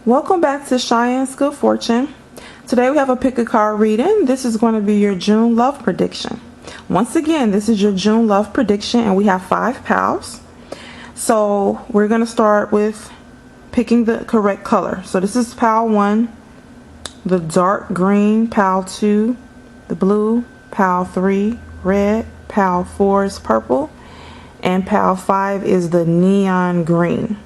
Welcome back to Cheyenne's Good Fortune. Today we have a pick a card reading. This is going to be your June love prediction. Once again, this is your June love prediction and we have 5 pals. So we're going to start with picking the correct color. So this is pal 1, the dark green, pal 2, the blue, pal 3, red, pal 4 is purple, and pal 5 is the neon green.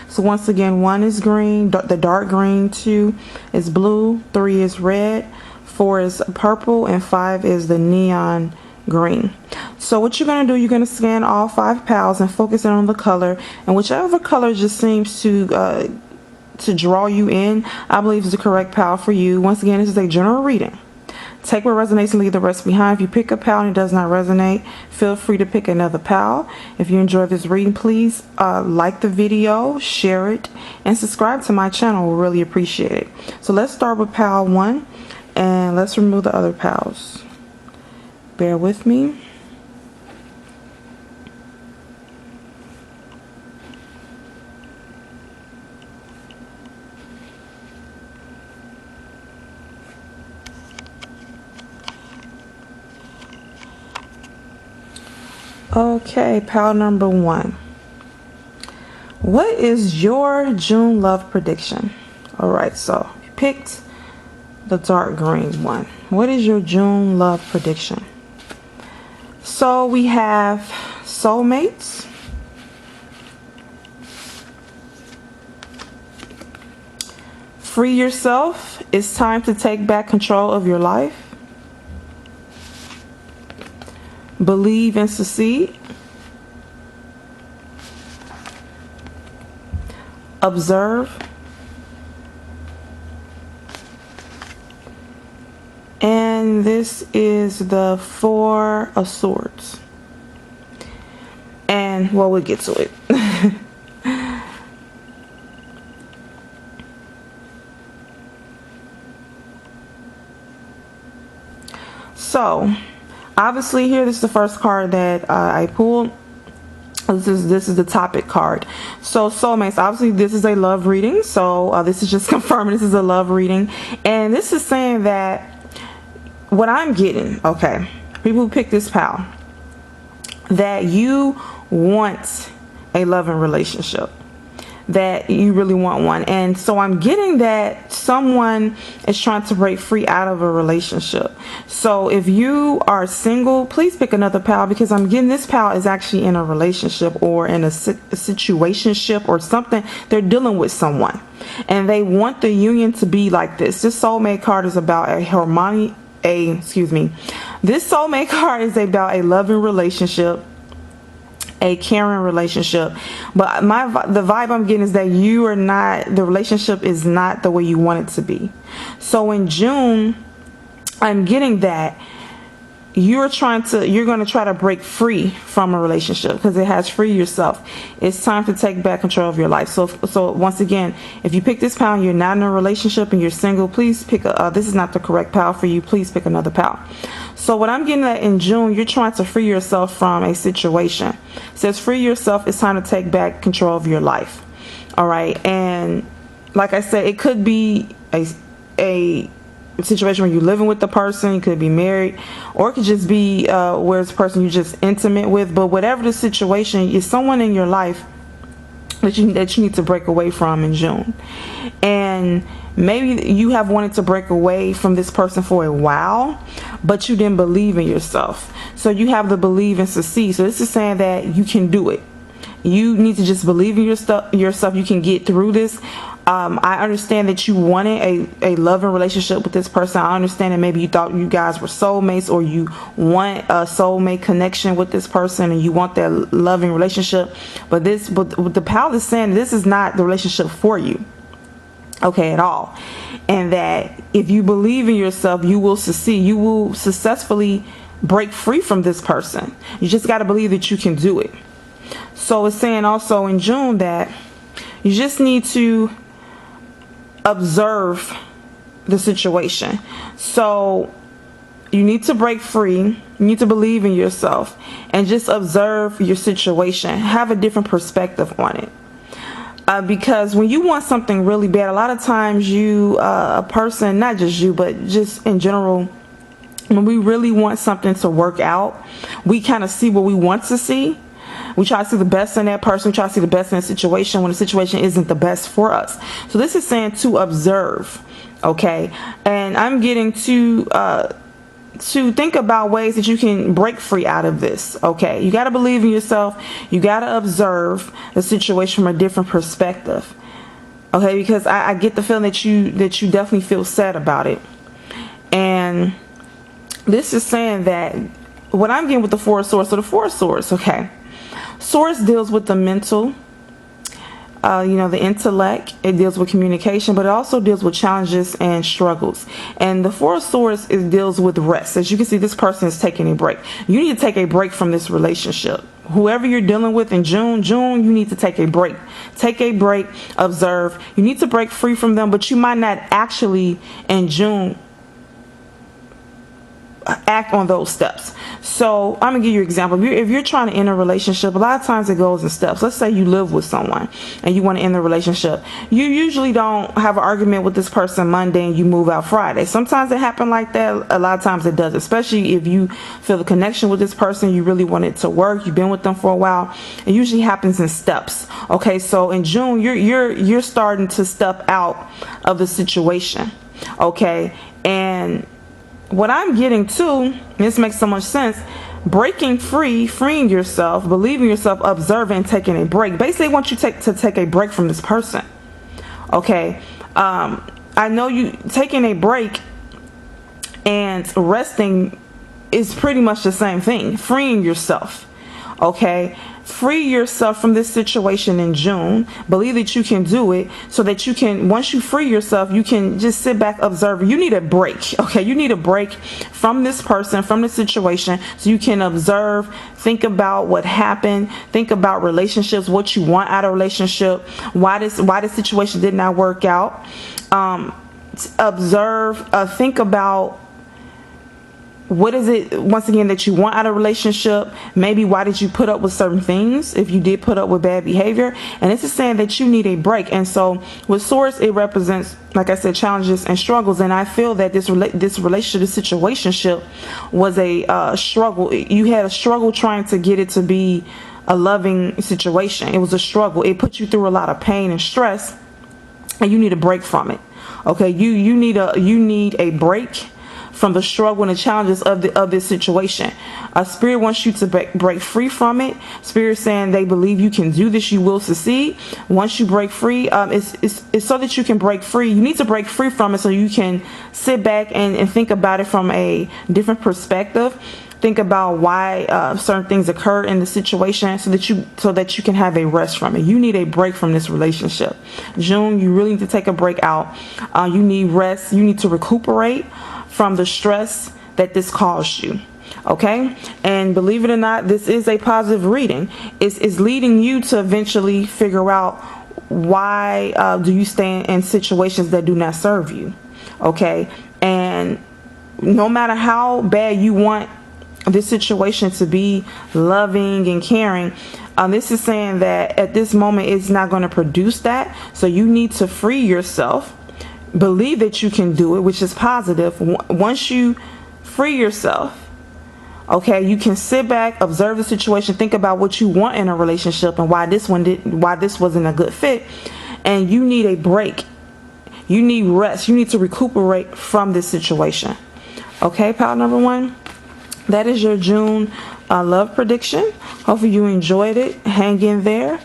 So once again, 1 is green, the dark green, 2 is blue, 3 is red, 4 is purple, and 5 is the neon green. So what you're going to do, you're going to scan all 5 pals and focus in on the color, and whichever color just seems to draw you in, I believe is the correct pal for you. Once again, this is a general reading. Take what resonates and leave the rest behind. If you pick a pal and it does not resonate, feel free to pick another pal. If you enjoyed this reading, please like the video, share it, and subscribe to my channel. We'll really appreciate it. So let's start with pal 1 and let's remove the other pals. Bear with me. Okay, pal number 1. What is your June love prediction? Alright, so you picked the dark green one. What is your June love prediction? So we have soulmates, free yourself, it's time to take back control of your life, believe and succeed, observe, and this is the 4 of Swords. And well, we'll get to it. So obviously here, this is the first card that I pulled. This is the topic card. So soulmates, obviously this is a love reading. So this is just confirming this is a love reading. And this is saying that what I'm getting, okay, people who pick this pal, that you want a loving relationship, that you really want one. And so I'm getting that someone is trying to break free out of a relationship. So if you are single, please pick another pal, because I'm getting this pal is actually in a relationship or in a situationship or something. They're dealing with someone and they want the union to be like this. This soulmate card is about this soulmate card is about a loving relationship, a caring relationship, but the vibe I'm getting is that the relationship is not the way you want it to be. So in June, I'm getting that you're going to try to break free from a relationship, because it has free yourself. It's time to take back control of your life. So once again, if you pick this pal and you're not in a relationship and you're single, please pick this is not the correct pal for you. Please pick another pal. So what I'm getting at, in June, you're trying to free yourself from a situation. It says free yourself. It's time to take back control of your life. All right. And like I said, it could be a situation where you're living with the person, you could be married, or it could just be where it's a person you're just intimate with. But whatever the situation is, someone in your life that you need to break away from in June. And maybe you have wanted to break away from this person for a while, but you didn't believe in yourself. So you have to believe and succeed. So this is saying that you can do it. You need to just believe in yourself. You can get through this. I understand that you wanted a loving relationship with this person. I understand that maybe you thought you guys were soulmates, or you want a soulmate connection with this person and you want that loving relationship. But the pal is saying this is not the relationship for you, okay, at all. And that if you believe in yourself, you will succeed. You will successfully break free from this person. You just got to believe that you can do it. So it's saying also in June that you just need to observe the situation. So you need to break free. You need to believe in yourself and just observe your situation. Have a different perspective on it. Because when you want something really bad, a lot of times a person, not just you, but just in general, when we really want something to work out, we kind of see what we want to see. We try to see the best in that person. We try to see the best in the situation when the situation isn't the best for us. So this is saying to observe, okay? And I'm getting to think about ways that you can break free out of this, okay? You got to believe in yourself. You got to observe the situation from a different perspective, okay? Because I get the feeling that you definitely feel sad about it. And this is saying that what I'm getting with the Four of Swords, so the Four of Swords, okay? Swords deals with the mental, the intellect. It deals with communication, but it also deals with challenges and struggles. And the Four of Swords deals with rest. As you can see, this person is taking a break. You need to take a break from this relationship. Whoever you're dealing with in June, you need to take a break. Take a break, observe. You need to break free from them, but you might not actually in June act on those steps. So I'm gonna give you an example. If you're trying to end a relationship, a lot of times it goes in steps. Let's say you live with someone and you want to end the relationship. You usually don't have an argument with this person Monday and you move out Friday. Sometimes it happens like that. A lot of times it does, especially if you feel the connection with this person, you really want it to work, you've been with them for a while. It usually happens in steps. Okay, so in June you're starting to step out of the situation. Okay, and what I'm getting to, this makes so much sense, breaking free, freeing yourself, believing yourself, observing, taking a break. Basically, I want you to take a break from this person. Okay, I know you taking a break and resting is pretty much the same thing. Freeing yourself. Okay, free yourself from this situation in June. Believe that you can do it, so that you can, once you free yourself, you can just sit back, observe. You need a break. Okay, you need a break from this person, from the situation, so you can observe, think about what happened, think about relationships, what you want out of a relationship, why this situation did not work out. Observe, think about what is it, once again, that you want out of a relationship. Maybe why did you put up with certain things, if you did put up with bad behavior. And this is saying that you need a break. And so with Swords, it represents, like I said, challenges and struggles. And I feel that this relationship, this situationship was a struggle. You had a struggle trying to get it to be a loving situation. It was a struggle. It put you through a lot of pain and stress, and you need a break from it. Okay, you need a break from the struggle and the challenges of this situation. Spirit wants you to break free from it. Spirit saying they believe you can do this, you will succeed. Once you break free, it's so that you can break free. You need to break free from it so you can sit back and think about it from a different perspective. Think about why certain things occur in the situation, so that you can have a rest from it. You need a break from this relationship. June, you really need to take a break out. You need rest. You need to recuperate from the stress that this caused you. Okay, and believe it or not, this is a positive reading. It's leading you to eventually figure out why do you stay in situations that do not serve you. Okay, and no matter how bad you want this situation to be loving and caring, this is saying that at this moment it's not going to produce that. So you need to free yourself. Believe that you can do it, which is positive. Once you free yourself, okay, you can sit back, observe the situation, think about what you want in a relationship and why this wasn't a good fit. And you need a break. You need rest. You need to recuperate from this situation. Okay, pile number one. That is your June love prediction. Hopefully you enjoyed it. Hang in there.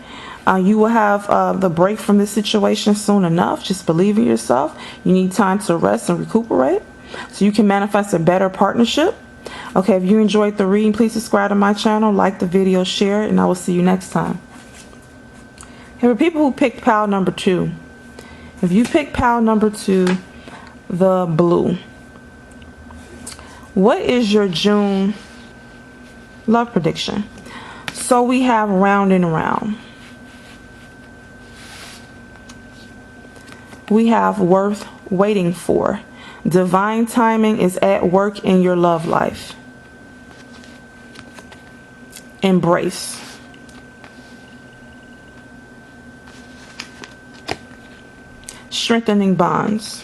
You will have the break from this situation soon enough. Just believe in yourself. You need time to rest and recuperate so you can manifest a better partnership. Okay, if you enjoyed the reading, please subscribe to my channel, like the video, share it, and I will see you next time. Here are people who picked pile number 2. If you picked pile number 2, the blue, what is your June love prediction? So we have round and round. We have worth waiting for. Divine timing is at work in your love life. Embrace. strengthening bonds,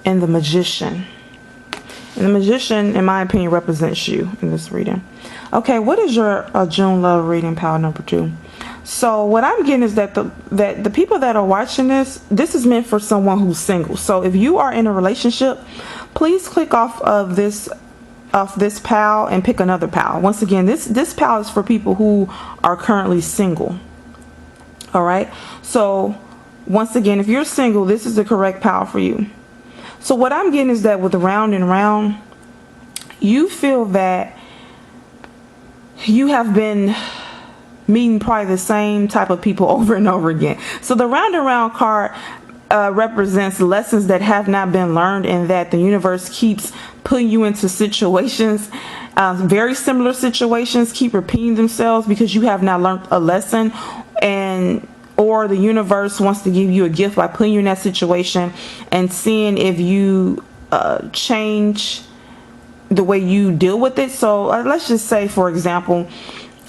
and the Magician. And the Magician, in my opinion, represents you in this reading. Okay, what is your June love reading, pile number 2? So what I'm getting is that the people that are watching this is meant for someone who's single. So if you are in a relationship, please click off of this pile and pick another pile. Once again, this pile is for people who are currently single. All right. So once again, if you're single, this is the correct pile for you. So what I'm getting is that with round and round, you feel that you have been meeting probably the same type of people over and over again. So the round and round card represents lessons that have not been learned, and that the universe keeps putting you into situations, very similar situations keep repeating themselves because you have not learned a lesson, or the universe wants to give you a gift by putting you in that situation and seeing if you change the way you deal with it. So let's just say, for example,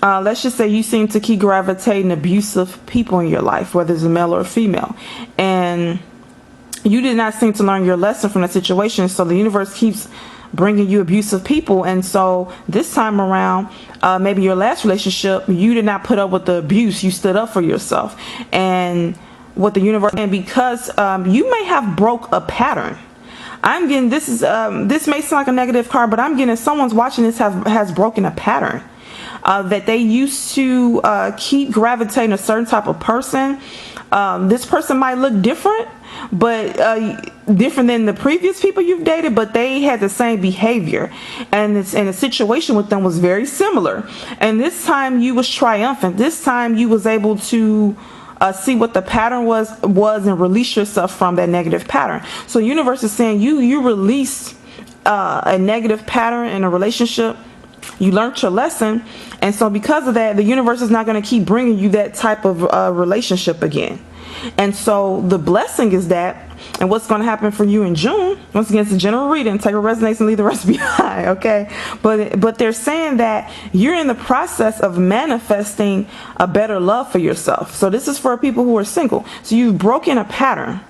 let's just say you seem to keep gravitating abusive people in your life, whether it's a male or a female, and you did not seem to learn your lesson from that situation. So the universe keeps bringing you abusive people, and so this time around, maybe your last relationship, you did not put up with the abuse. You stood up for yourself, and what the universe, and because you may have broke a pattern. I'm getting this may sound like a negative card, but I'm getting someone's watching this has broken a pattern. That they used to keep gravitating a certain type of person. This person might look different, but different than the previous people you've dated, but they had the same behavior, and the situation with them was very similar. And this time you was triumphant. This time you was able to see what the pattern was and release yourself from that negative pattern. So the universe is saying you release a negative pattern in a relationship. You learned your lesson, and so because of that, the universe is not going to keep bringing you that type of relationship again. And so the blessing is that, and what's going to happen for you in June, once again, it's a general reading, take what resonates and leave the rest behind, okay? But they're saying that you're in the process of manifesting a better love for yourself. So this is for people who are single. So you've broken a pattern.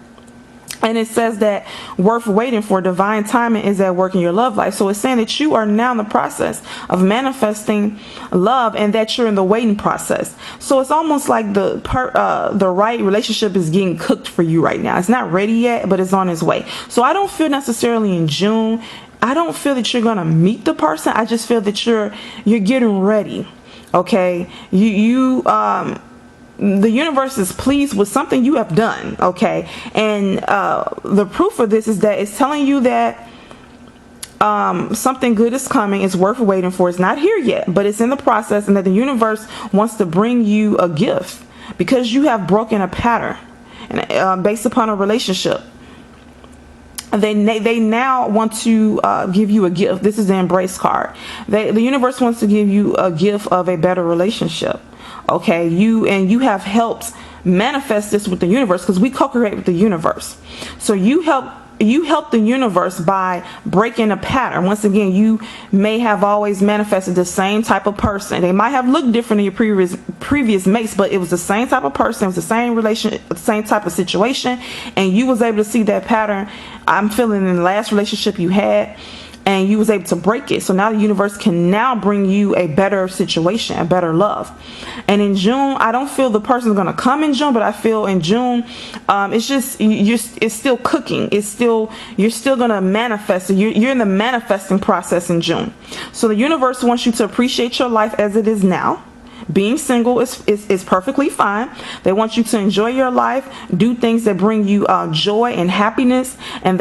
And it says that worth waiting for, divine timing is at work in your love life. So it's saying that you are now in the process of manifesting love, and that you're in the waiting process. So it's almost like the right relationship is getting cooked for you right now. It's not ready yet, but it's on its way. So I don't feel necessarily in June, I don't feel that you're going to meet the person. I just feel that you're getting ready. Okay. The universe is pleased with something you have done, okay? And the proof of this is that it's telling you that something good is coming. It's worth waiting for. It's not here yet, but it's in the process, and that the universe wants to bring you a gift because you have broken a pattern and based upon a relationship. They now want to give you a gift. This is the Embrace card. The universe wants to give you a gift of a better relationship. Okay, you have helped manifest this with the universe, because we co-create with the universe. So you help the universe by breaking a pattern. Once again, you may have always manifested the same type of person. They might have looked different in your previous mates, but it was the same type of person. It was the same relation, same type of situation, and you was able to see that pattern. I'm feeling in the last relationship you had, and you was able to break it. So now the universe can now bring you a better situation, a better love. And in June, I don't feel the person's going to come in June, but I feel in June, it's still cooking. You're still going to manifest. You're in the manifesting process in June. So the universe wants you to appreciate your life as it is now. Being single is perfectly fine. They want you to enjoy your life, do things that bring you joy and happiness, and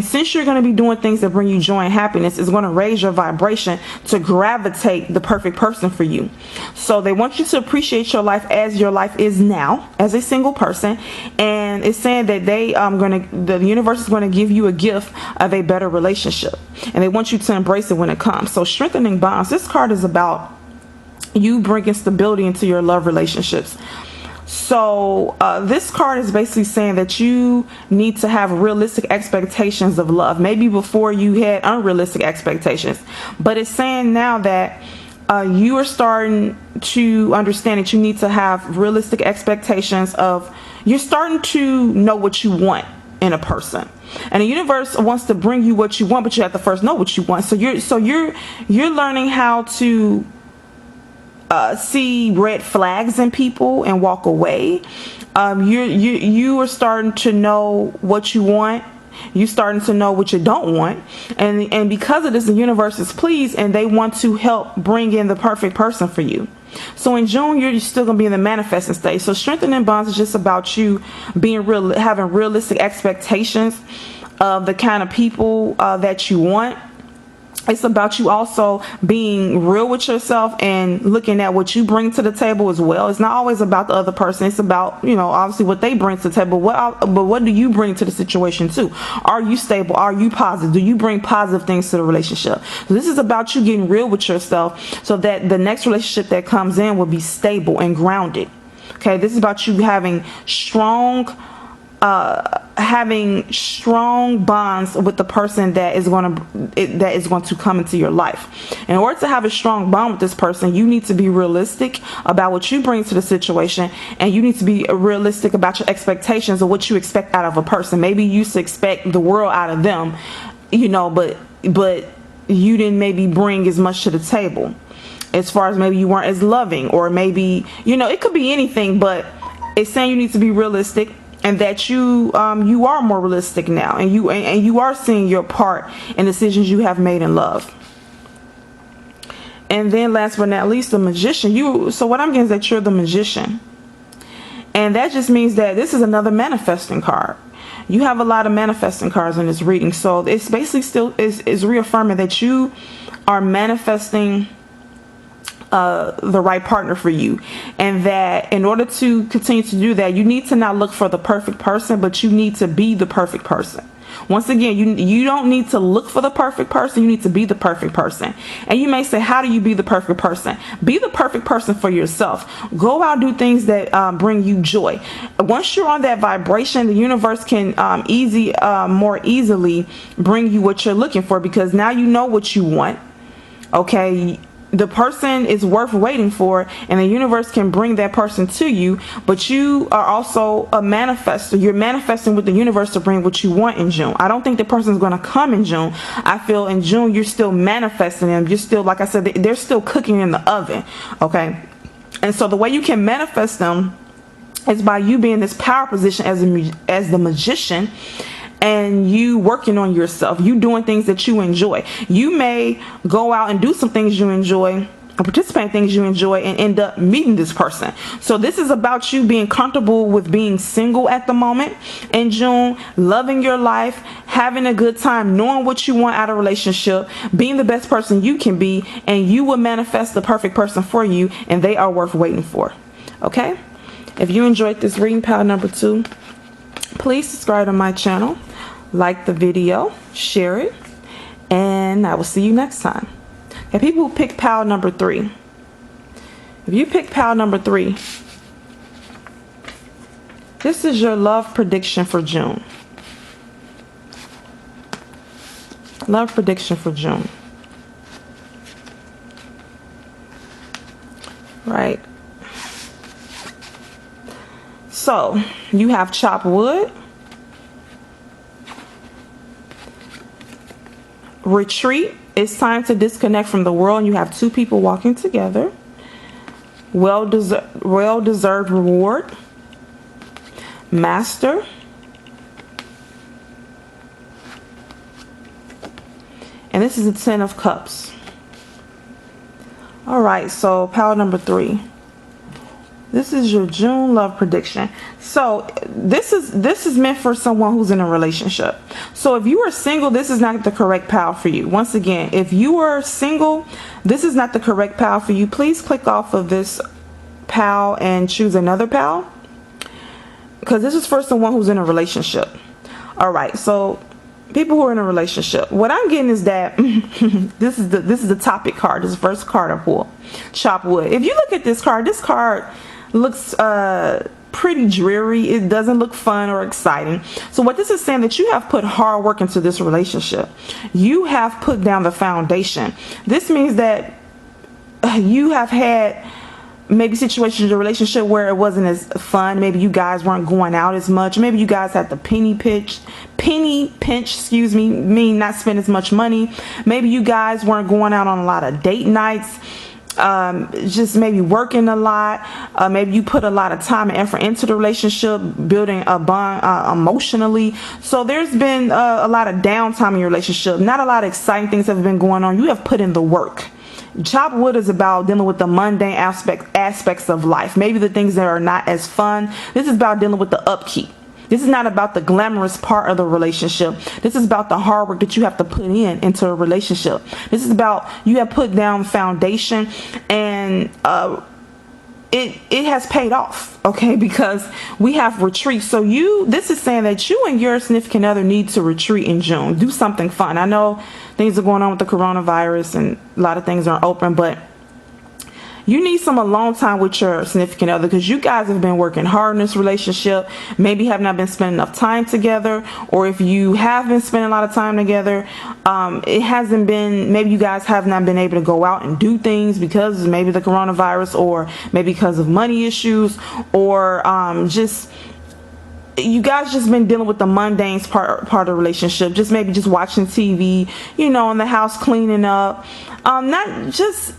since you're going to be doing things that bring you joy and happiness, it's going to raise your vibration to gravitate the perfect person for you. So they want you to appreciate your life as your life is now, as a single person, and it's saying that the universe is going to give you a gift of a better relationship, and they want you to embrace it when it comes. So strengthening bonds. This card is about you bringing stability into your love relationships. So this card is basically saying that you need to have realistic expectations of love. Maybe before you had unrealistic expectations, but it's saying now that You are starting to understand that you need to have realistic expectations of, you're starting to know what you want in a person, and the universe wants to bring you what you want, but you have to first know what you want. So you're learning how to see red flags in people and walk away. You are starting to know what you want. You starting to know what you don't want, and because of this, the universe is pleased, and they want to help bring in the perfect person for you. So in June, you're still going to be in the manifesting stage. So strengthening bonds is just about you being real, having realistic expectations of the kind of people that you want. It's about you also being real with yourself and looking at what you bring to the table as well. It's not always about the other person. It's about, obviously what they bring to the table. But what do you bring to the situation too? Are you stable? Are you positive? Do you bring positive things to the relationship? So this is about you getting real with yourself so that the next relationship that comes in will be stable and grounded. Okay, this is about you having strong bonds with the person that is going to come into your life. In order to have a strong bond with this person, you need to be realistic about what you bring to the situation, and you need to be realistic about your expectations of what you expect out of a person. Maybe you used to expect the world out of them, but you didn't maybe bring as much to the table, as far as maybe you weren't as loving, or maybe it could be anything, but it's saying you need to be realistic, and that you are more realistic now, and you are seeing your part in decisions you have made in love. And then last but not least, the Magician. So what I'm getting is that you're the Magician, and that just means that this is another manifesting card. You have a lot of manifesting cards in this reading, so it's basically still is reaffirming that you are manifesting the right partner for you, and that in order to continue to do that, you need to not look for the perfect person, but you need to be the perfect person. Once again, you don't need to look for the perfect person, you need to be the perfect person. And you may say, how do you be the perfect person? Be the perfect person for yourself. Go out, do things that bring you joy. Once you're on that vibration, the universe can more easily bring you what you're looking for, because now you know what you want. Okay, the person is worth waiting for, and the universe can bring that person to you. But you are also a manifester. You're manifesting with the universe to bring what you want in June. I don't think the person is going to come in June. I feel in June you're still manifesting them. You're still, like I said, they're still cooking in the oven. Okay, and so the way you can manifest them is by you being in this power position as the Magician, and you working on yourself, you doing things that you enjoy. You may go out and do some things you enjoy, or participate in things you enjoy, and end up meeting this person. So this is about you being comfortable with being single at the moment in June, loving your life, having a good time, knowing what you want out of a relationship, being the best person you can be, and you will manifest the perfect person for you, and they are worth waiting for. Okay, if you enjoyed this reading, pile number 2, please subscribe to my channel, like the video, share it, and I will see you next time. And people who pick pile number 3, if you pick pile number 3, this is your love prediction for June. Love prediction for June. Right. So you have chopped wood, retreat. It's time to disconnect from the world, and you have 2 people walking together. Well-deserved reward. Master. And this is the 10 of Cups. All right, so pile number 3. This is your June love prediction. So this is meant for someone who's in a relationship. So if you are single, this is not the correct pile for you. Once again, if you are single, this is not the correct pile for you. Please click off of this pile and choose another pile, because this is for someone who's in a relationship. All right, so people who are in a relationship, what I'm getting is that this is the topic card. This is the first card I pull. Chop wood. If you look at this card looks pretty dreary. It doesn't look fun or exciting. So what this is saying, that you have put hard work into this relationship. You have put down the foundation. This means that you have had maybe situations in your relationship where it wasn't as fun. Maybe you guys weren't going out as much. Maybe you guys had the penny pinch, excuse me, mean not spend as much money. Maybe you guys weren't going out on a lot of date nights. Just maybe working a lot. Maybe you put a lot of time and effort into the relationship, building a bond emotionally. So there's been a lot of downtime in your relationship. Not a lot of exciting things have been going on. You have put in the work. Chop wood is about dealing with the mundane aspects of life. Maybe the things that are not as fun. This is about dealing with the upkeep. This is not about the glamorous part of the relationship. This is about the hard work that you have to put into a relationship. This is about you have put down foundation, and it has paid off, okay, because we have retreat. So this is saying that you and your significant other need to retreat in June. Do something fun. I know things are going on with the coronavirus and a lot of things aren't open, but you need some alone time with your significant other, because you guys have been working hard in this relationship. Maybe have not been spending enough time together, or if you have been spending a lot of time together, it hasn't been, maybe you guys have not been able to go out and do things because maybe the coronavirus, or maybe because of money issues, or just you guys just been dealing with the mundane part of the relationship. Just maybe just watching TV, in the house, cleaning up. Not just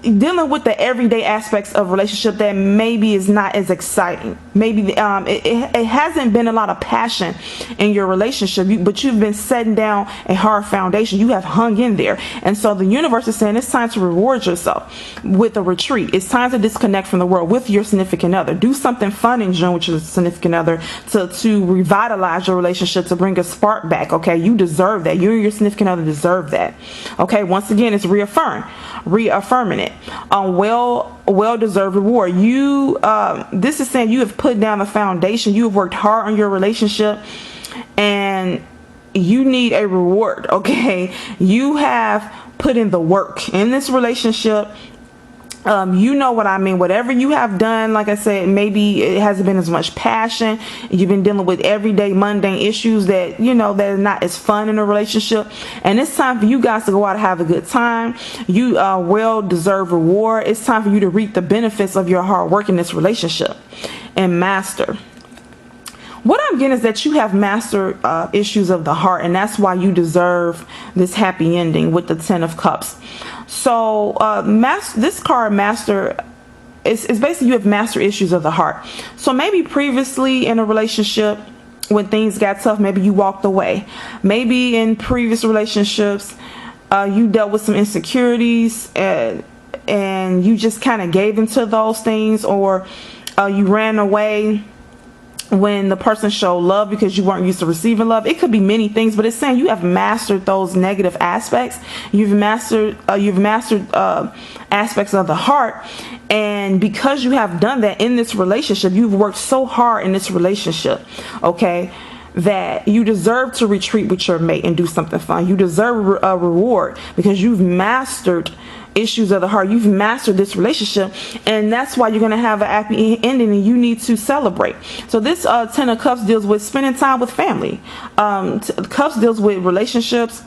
dealing with the everyday aspects of relationship that maybe is not as exciting. Maybe it hasn't been a lot of passion in your relationship, but you've been setting down a hard foundation. You have hung in there. And so the universe is saying it's time to reward yourself with a retreat. It's time to disconnect from the world with your significant other. Do something fun in June with your significant other to revitalize your relationship, to bring a spark back. Okay, you deserve that. You and your significant other deserve that. Okay, once again, it's reaffirming it. Well-deserved reward. This is saying you have put down the foundation. You have worked hard on your relationship, and you need a reward. Okay, you have put in the work in this relationship. You know what I mean. Whatever you have done, like I said, maybe it hasn't been as much passion. You've been dealing with everyday mundane issues that that are not as fun in a relationship. And it's time for you guys to go out and have a good time. You well-deserved reward. It's time for you to reap the benefits of your hard work in this relationship and master. What I'm getting is that you have mastered issues of the heart, and that's why you deserve this happy ending with the 10 of Cups. So this card, master, is basically you have mastered issues of the heart. So maybe previously in a relationship, when things got tough, maybe you walked away. Maybe in previous relationships, you dealt with some insecurities, and you just kind of gave into those things, or you ran away when the person showed love because you weren't used to receiving love. It could be many things, but it's saying you have mastered those negative aspects. You've mastered aspects of the heart, and because you have done that in this relationship, you've worked so hard in this relationship, okay, that you deserve to retreat with your mate and do something fun. You deserve a reward because you've mastered issues of the heart. You've mastered this relationship, and that's why you're going to have a happy ending, and you need to celebrate. So this 10 of Cups deals with spending time with family. Cups deals with relationships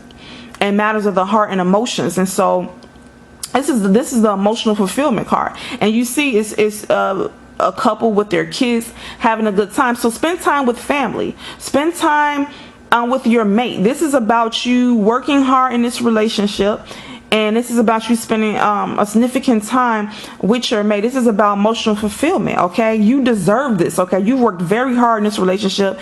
and matters of the heart and emotions. And so this is the emotional fulfillment card, and you see it's a couple with their kids having a good time. So spend time with family. Spend time with your mate. This is about you working hard in this relationship, and this is about you spending a significant time with your mate. This is about emotional fulfillment, okay? You deserve this, okay? You worked very hard in this relationship.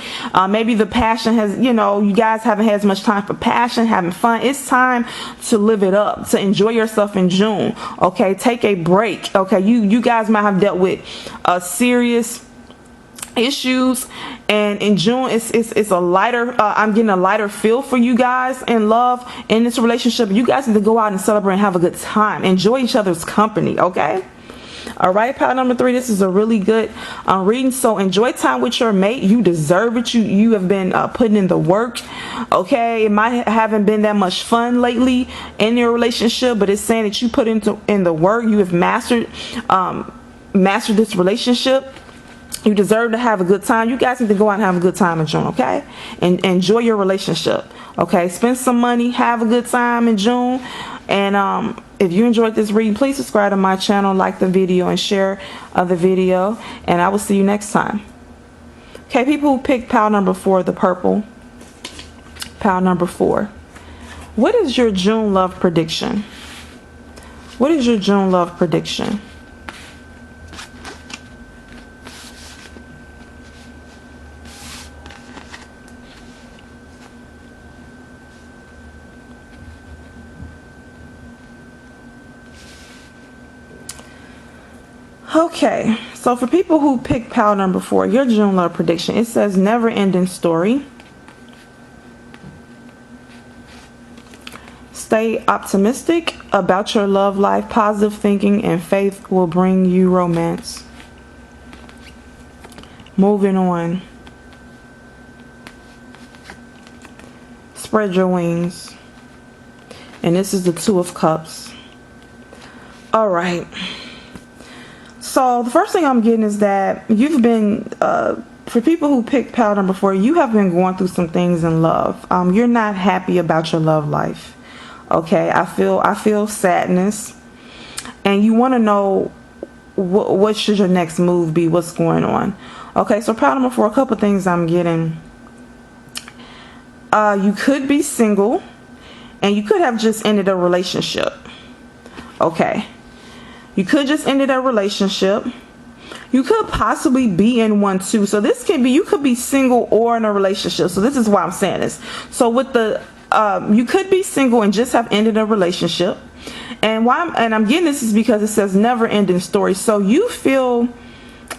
Maybe the passion has, you guys haven't had as much time for passion, having fun. It's time to live it up, to enjoy yourself in June, okay? Take a break, okay? You guys might have dealt with serious issues, and in June it's a lighter I'm getting a lighter feel for you guys in love in this relationship. You guys need to go out and celebrate and have a good time. Enjoy each other's company, okay? All right, pile number 3, this is a really good reading. So enjoy time with your mate. You deserve it. You have been putting in the work, okay? It might haven't been that much fun lately in your relationship, but it's saying that you put in the work. You have mastered this relationship. You deserve to have a good time. You guys need to go out and have a good time in June, okay? And enjoy your relationship, okay? Spend some money, have a good time in June, and If you enjoyed this reading, please subscribe to my channel, like the video, and share the video. And I will see you next time. Okay, people who picked pile number 4, the purple. Pile number 4. What is your June love prediction? What is your June love prediction? Okay, so for people who picked pile number 4, your June love prediction, it says never ending story. Stay optimistic about your love life. Positive thinking and faith will bring you romance. Moving on. Spread your wings. And this is the 2 of Cups. All right. So the first thing I'm getting is that you've been, for people who picked pile number 4, you have been going through some things in love. You're not happy about your love life. Okay, I feel sadness, and you want to know what should your next move be, what's going on. Okay, so pile number 4, a couple things I'm getting. You could be single, and you could have just ended a relationship. Okay, you could just ended a relationship. You could possibly be in one too. So this can be, you could be single or in a relationship. So this is why I'm saying this. So with the you could be single and just have ended a relationship. And I'm getting this is because it says never ending story. So you feel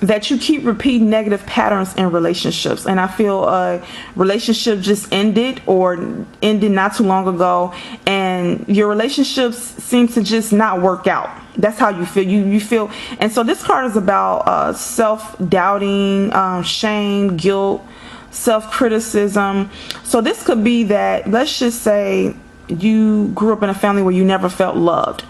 that you keep repeating negative patterns in relationships, and I feel a relationship just ended or ended not too long ago, and your relationships seem to just not work out. That's how you feel. You feel, and so this card is about self-doubting, shame, guilt, self-criticism. So this could be that, let's just say you grew up in a family where you never felt loved.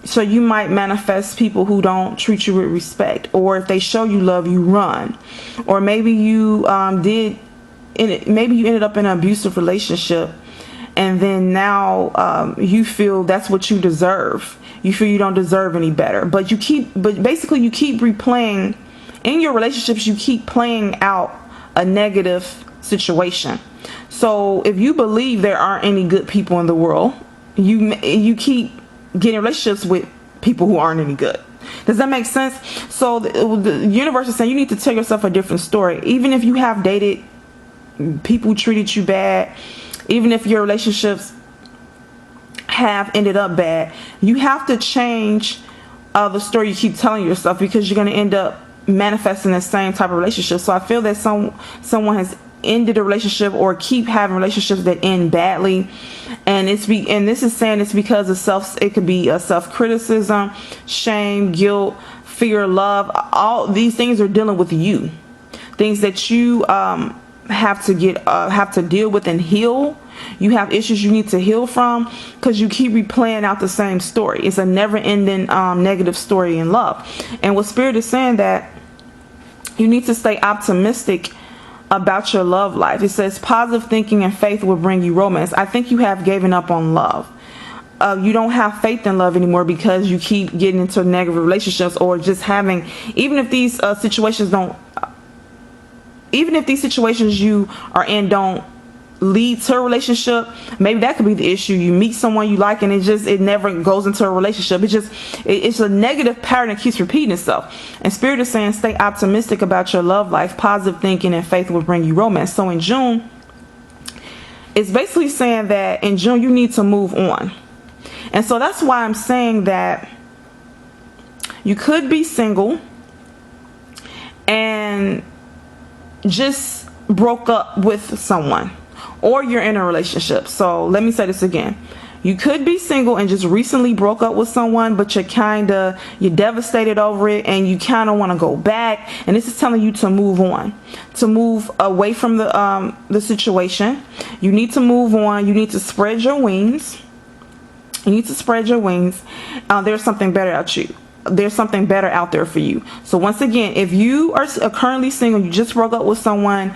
So you might manifest people who don't treat you with respect, or if they show you love, you run. Or maybe you maybe you ended up in an abusive relationship, and then now you feel that's what you deserve. You feel you don't deserve any better, but basically you keep replaying in your relationships. You keep playing out a negative situation. So if you believe there aren't any good people in the world, you keep getting relationships with people who aren't any good. Does that make sense? So the universe is saying you need to tell yourself a different story. Even if you have dated people who treated you bad, even if your relationships have ended up bad, you have to change the story you keep telling yourself, because you're going to end up manifesting the same type of relationship. So I feel that someone has ended a relationship or keep having relationships that end badly, and this is saying it's because of it could be a self-criticism, shame, guilt, fear, love. All these things are dealing with you, things that you have to deal with and heal. You have issues you need to heal from, because you keep replaying out the same story. It's a never-ending negative story in love. And what Spirit is saying, that you need to stay optimistic about your love life. It says positive thinking and faith will bring you romance. I think you have given up on love. You don't have faith in love anymore, because you keep getting into negative relationships, or just having, even if these situations you are in don't lead to a relationship, maybe that could be the issue. You meet someone you like, and it never goes into a relationship. It's a negative pattern that keeps repeating itself. And Spirit is saying stay optimistic about your love life. Positive thinking and faith will bring you romance. So in June, it's basically saying that in June you need to move on. And so that's why I'm saying that you could be single and just broke up with someone, or you're in a relationship. So let me say this again. You could be single and just recently broke up with someone, but you're devastated over it, and you kind of want to go back. And this is telling you to move on, to move away from the situation. You need to move on. You need to spread your wings. You need to spread your wings. There's something better out you. There's something better out there for you. So once again, if you are currently single, you just broke up with someone,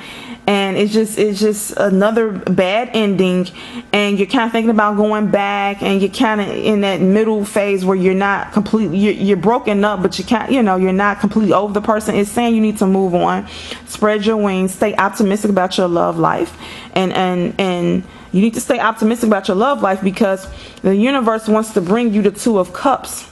and it's just another bad ending, and you're kind of thinking about going back, and you're kind of in that middle phase where you're not completely, you're broken up, but you can't, you're not completely over the person. It's saying you need to move on, spread your wings, stay optimistic about your love life, and you need to stay optimistic about your love life, because the universe wants to bring you the Two of Cups.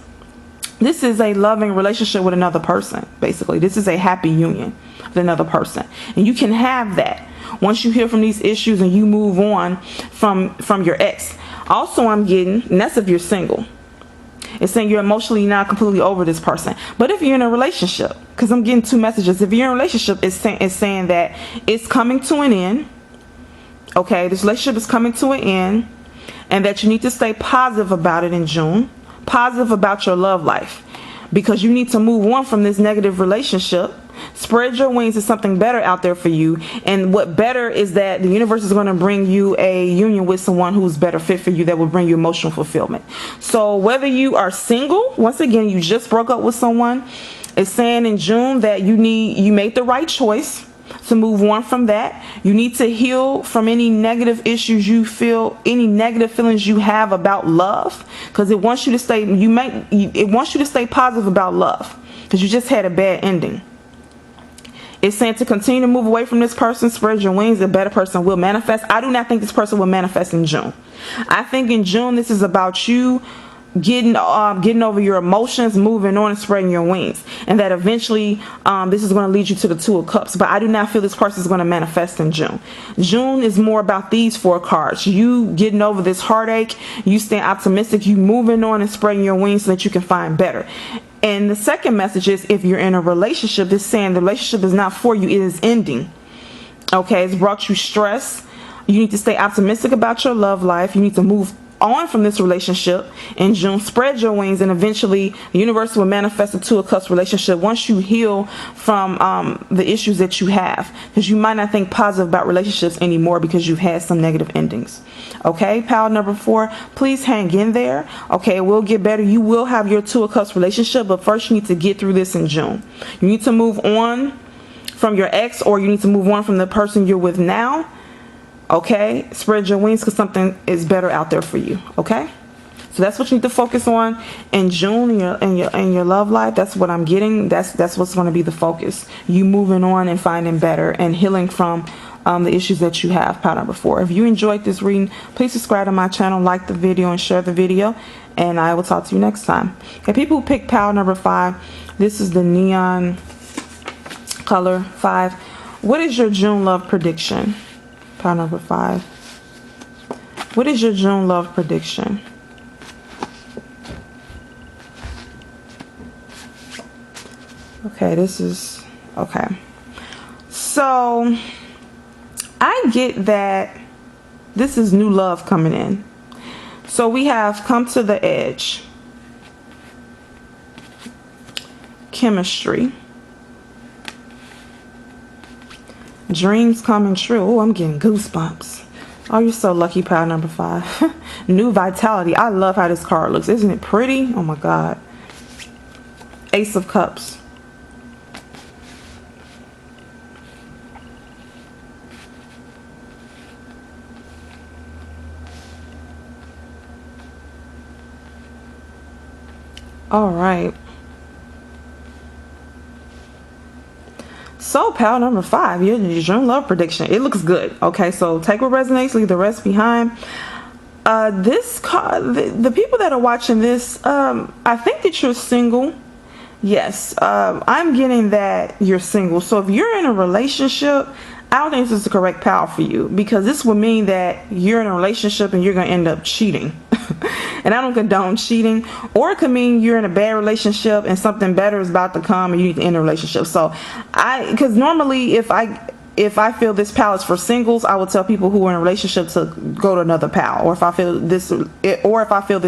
This is a loving relationship with another person. Basically, this is a happy union with another person, and you can have that once you heal from these issues and you move on from your ex. Also, I'm getting, and that's if you're single, it's saying you're emotionally not completely over this person. But if you're in a relationship, because I'm getting two messages, if you're in a relationship, it's saying that it's coming to an end. Okay, this relationship is coming to an end, and that you need to stay positive about it in June. Positive about your love life, because you need to move on from this negative relationship. Spread your wings to something better out there for you. And what better is that the universe is going to bring you a union with someone who's better fit for you, that will bring you emotional fulfillment. So whether you are single, once again, you just broke up with someone, it's saying in June that you made the right choice to move on from that. You need to heal from any negative issues you feel, any negative feelings you have about love, because it wants you to stay, it wants you to stay positive about love, because you just had a bad ending. It's saying to continue to move away from this person, spread your wings, a better person will manifest. I do not think this person will manifest in June. I think in June this is about you getting over your emotions, moving on, and spreading your wings, and that eventually this is going to lead you to the Two of Cups. But I do not feel this person is going to manifest in June. June is more about these four cards: you getting over this heartache, you staying optimistic, you moving on and spreading your wings so that you can find better. And the second message is, if you're in a relationship, it's saying the relationship is not for you, it is ending. Okay, it's brought you stress. You need to stay optimistic about your love life. You need to move on from this relationship in June. Spread your wings, and eventually the universe will manifest a Two of Cups relationship once you heal from the issues that you have, because you might not think positive about relationships anymore because you've had some negative endings. Okay, pile number 4, please hang in there. Okay, it will get better. You will have your Two of Cups relationship, but first you need to get through this in June. You need to move on from your ex, or you need to move on from the person you're with now. Okay, spread your wings, because something is better out there for you. Okay, so that's what you need to focus on in June in your love life. That's what I'm getting. That's what's going to be the focus. You moving on and finding better and healing from the issues that you have. Pile number 4. If you enjoyed this reading, please subscribe to my channel, like the video, and share the video. And I will talk to you next time. Okay, people who pick pile number 5, this is the neon color 5. What is your June love prediction? Pile number 5. What is your June love prediction? Okay, this is okay. So I get that this is new love coming in. So we have come to the edge, chemistry, dreams coming true. Oh, I'm getting goosebumps. Oh, you're so lucky, pile number 5. New vitality. I love how this card looks. Isn't it pretty? Oh my God. Ace of Cups. All right. So pile number 5, your June love prediction. It looks good. Okay, so take what resonates, leave the rest behind. This card, the people that are watching this, I think that you're single. Yes, I'm getting that you're single. So if you're in a relationship, I don't think this is the correct pile for you, because this would mean that you're in a relationship and you're going to end up cheating. And I don't condone cheating. Or it could mean you're in a bad relationship and something better is about to come and you need to end a relationship. So because normally if I feel this pal is for singles, I would tell people who are in a relationship to go to another pal. Or if I feel this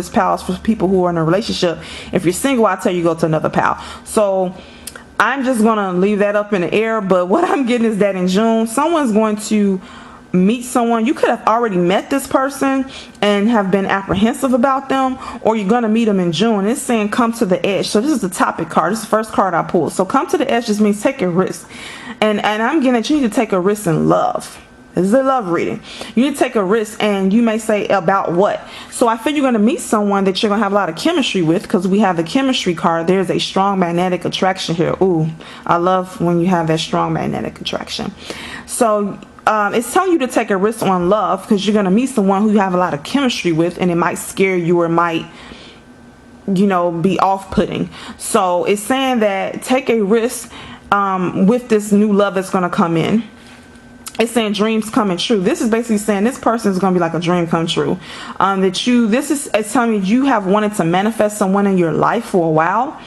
pal is for people who are in a relationship, if you're single, I tell you go to another pal. So I'm just gonna leave that up in the air. But what I'm getting is that in June, someone's going to meet someone. You could have already met this person and have been apprehensive about them, or you're going to meet them in June. It's saying come to the edge. So this is the topic card. This is the first card I pulled. So come to the edge just means take a risk. And I'm getting that you need to take a risk in love. This is a love reading. You need to take a risk, and you may say about what. So I feel you're going to meet someone that you're going to have a lot of chemistry with, because we have the chemistry card. There's a strong magnetic attraction here. Ooh, I love when you have that strong magnetic attraction. So it's telling you to take a risk on love, because you're going to meet someone who you have a lot of chemistry with, and it might scare you, or might, you know, be off-putting. So it's saying that take a risk with this new love that's going to come in. It's saying dreams coming true. This is basically saying this person is going to be like a dream come true. It's telling me you have wanted to manifest someone in your life for a while,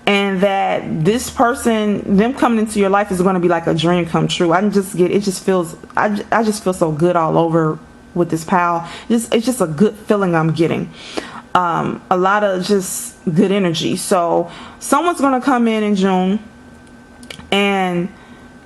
and that this person, them coming into your life, is going to be like a dream come true. I just feel so good all over with this pal. It's just a good feeling I'm getting. A lot of just good energy. So someone's going to come in June, and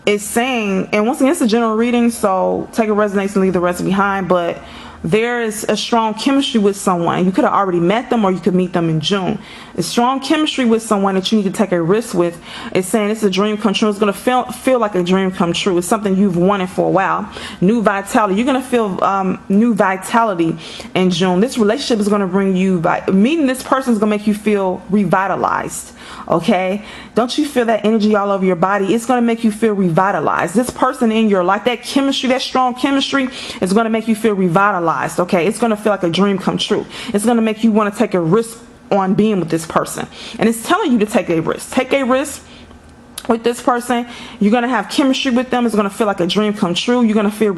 it's saying, and once again, it's a general reading, so take a resonance and leave the rest behind, but there is a strong chemistry with someone. You could have already met them, or you could meet them in June. A strong chemistry with someone that you need to take a risk with. It's saying it's a dream come true. It's going to feel like a dream come true. It's something you've wanted for a while. New vitality. You're going to feel new vitality in June. This relationship is going to bring you, meeting this person is going to make you feel revitalized. Okay, don't you feel that energy all over your body? It's going to make you feel revitalized. This person in your life, that chemistry, that strong chemistry, is going to make you feel revitalized. Okay, it's going to feel like a dream come true. It's going to make you want to take a risk on being with this person, and it's telling you to take a risk. Take a risk with this person. You're going to have chemistry with them. It's going to feel like a dream come true. You're going to feel